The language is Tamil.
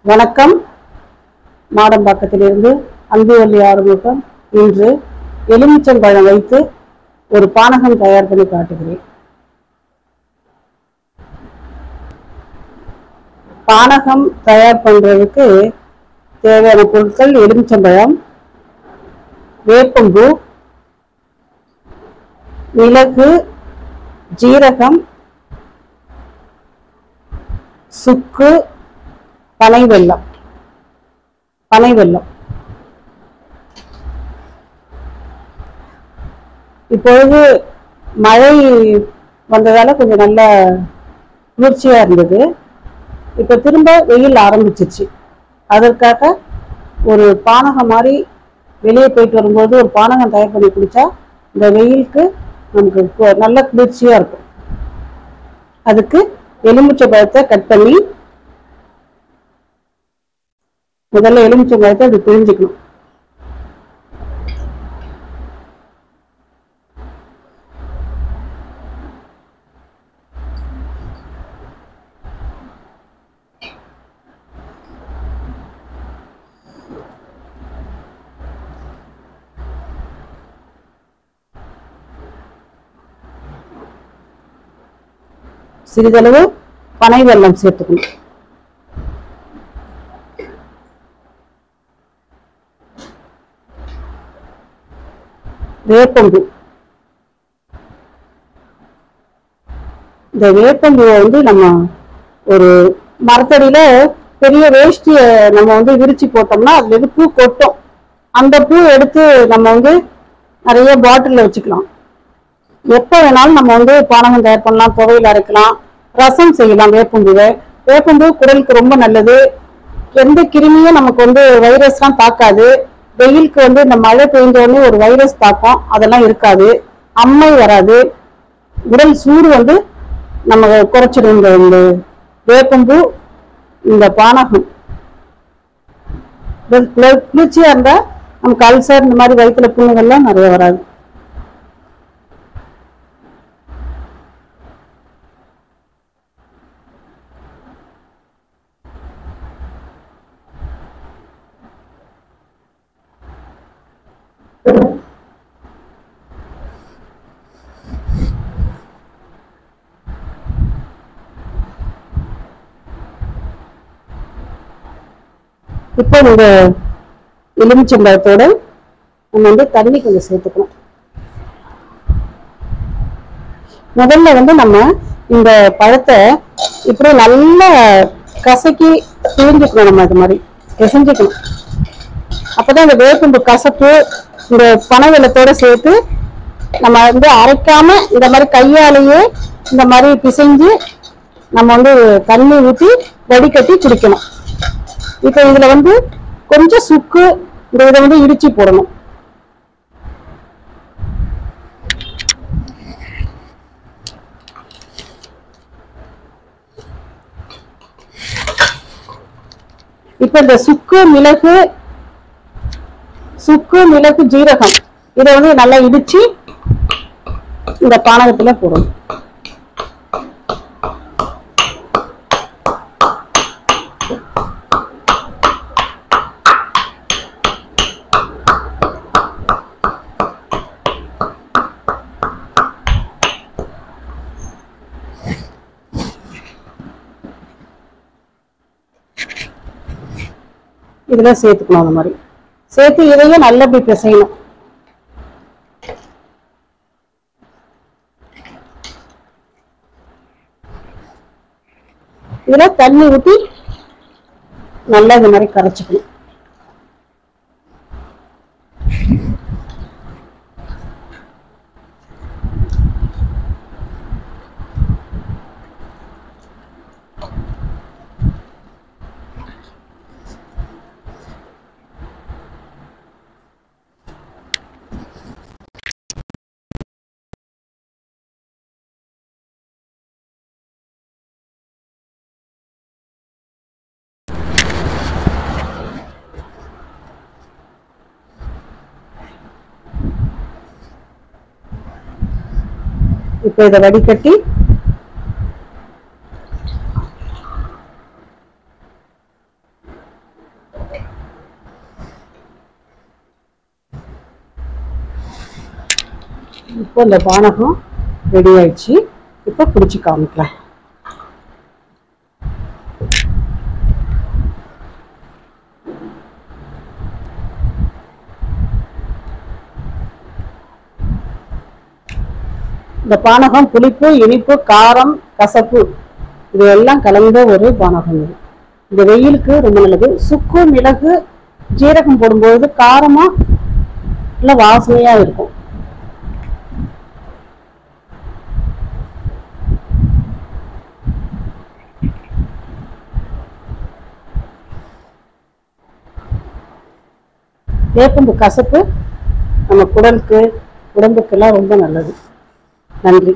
வணக்கம். மாடம்பாக்கத்திலிருந்து அன்புவள்ளி ஆறுமுகம். இன்று எலுமிச்சம்பழம் வைத்து ஒரு பானகம் தயார் பண்ணி காட்டுகிறேன். பானகம் தயார் பண்றதுக்கு தேவையான பொருட்கள்: எலுமிச்சம்பழம், வேப்பம்பூ, மிளகு, ஜீரகம், சுக்கு, பனை வெல்லம். இப்பொழுது மழை வந்ததால கொஞ்சம் நல்ல குளிர்ச்சியா இருந்தது. இப்ப திரும்ப வெயில் ஆரம்பிச்சிருச்சு. அதற்காக ஒரு பானகம் மாதிரி வெளியே போயிட்டு வரும்போது ஒரு பானகம் தயார் பண்ணி குடிச்சா இந்த வெயிலுக்கு நமக்கு நல்ல குளிர்ச்சியா இருக்கும். அதுக்கு எலுமிச்சை பழத்தை கட் பண்ணி முதல்ல எலுமிச்சை பழத்தை அது பிழிஞ்சிக்கணும். சிறிதளவு பனை வெல்லம் சேர்த்துக்கணும். வேப்பம்பூ. இந்த வேப்பம்பூவை நம்ம ஒரு மரத்தடியில பெரிய வேஷ்டிய நம்ம விரிச்சு போட்டோம்னா அதுல இருந்து பூ கொட்டும். அந்த பூ எடுத்து நம்ம நிறைய பாட்டில்ல வச்சுக்கலாம். எப்ப வேணாலும் நம்ம பானகம் தயார் பண்ணலாம், துவையில் அரைக்கலாம், ரசம் செய்யலாம். வேப்பம்பூ குடலுக்கு ரொம்ப நல்லது. எந்த கிருமியும் நமக்கு வைரஸ்லாம் தாக்காது. வெயிலுக்கு இந்த மழை பெய்ஞ்ச உடனே ஒரு வைரஸ் தாக்கம் அதெல்லாம் இருக்காது. அம்மை வராது. உடல் சூடு நம்ம குறைச்சிடும். இந்த வேப்பம்பூ, இந்த பானகம் குளிர்ச்சியா இருந்தா நமக்கு அல்சர், இந்த மாதிரி வயிற்றுல புண்ணுகள்லாம் நிறைய வராது. இப்போ இந்த எலுமிச்சம்பழத்தோட நம்ம தண்ணி கொஞ்சம் சேர்த்துக்கணும். முதல்ல நம்ம இந்த பழத்தை இப்படி நல்லா கசக்கி பிழிஞ்சுக்கணும். நம்ம அது மாதிரி பிசைஞ்சுக்கணும். அப்பதான் இந்த வேப்பம்பு கசப்பு இந்த பனை வெல்லத்தோட சேர்த்து நம்ம அரைக்காம இந்த மாதிரி கையாலேயே இந்த மாதிரி பிசைஞ்சு நம்ம தண்ணி ஊற்றி வடிகட்டி குடிக்கணும். இப்ப இதுல கொஞ்சம் சுக்கு இந்த இதை இடிச்சு போடணும். இப்ப இந்த சுக்கு, மிளகு, ஜீரகம் இதை நல்லா இடிச்சு இந்த பானகத்துல போடணும். இதெல்லாம் சேர்த்துக்கணும். அந்த மாதிரி சேர்த்து இதையும் நல்லா இப்படி பிசையணும். இதுல தண்ணி ஊற்றி நல்லா இந்த மாதிரி கரைச்சிக்கணும். இப்போ இதை வடிகட்டி இப்போ இந்த பானகம் ரெடி ஆயிடுச்சு. இப்போ குடிச்சு காமிக்கலாம். இந்த பானகம் புளிப்பு, இனிப்பு, காரம், கசப்பு இது எல்லாம் கலந்த ஒரு பானகம். இது இந்த வெயிலுக்கு ரொம்ப நல்லது. சுக்கு, மிளகு, ஜீரகம் போடும்போது காரமா இல்ல வாசனையா இருக்கும். வேப்பம்பு கசப்பு நம்ம குடலுக்கு, உடம்புக்கெல்லாம் ரொம்ப நல்லது. நன்றி.